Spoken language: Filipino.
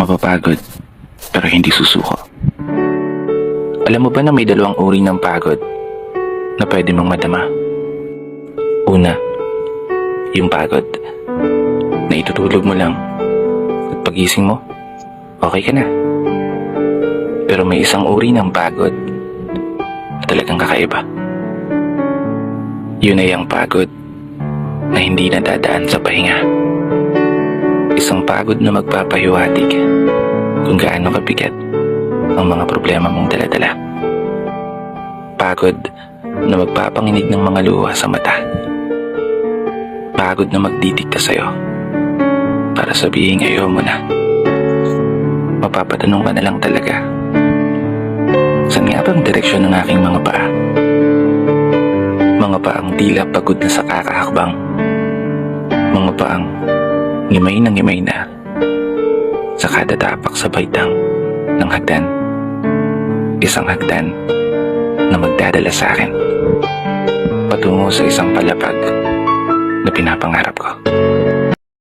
mapapagod pero hindi susuko. Alam mo ba na may dalawang uri ng pagod na pwede mong madama? Una, yung pagod na itutulog mo lang at pagising mo, okay ka na. Pero may isang uri ng pagod na talagang kakaiba. Yun ay ang pagod na hindi nadadaan sa pahinga. Isang pagod na magpapahiwatig kung gaano kabigat ang mga problema mong daladala. Pagod na magpapanginig ng mga luha sa mata. Pagod na magdidikta sa'yo para sabihin ayaw mo na. Mapapatanong ka na lang talaga, saan nga bang direksyon ng aking mga paa? Mga paang tila pagod na sa kakahakbang. Mga paang ngimay na sa kada tapak sa baitang ng hagdan. Isang hagdan na magdadala sa akin patungo sa isang palapag na pinapangarap ko.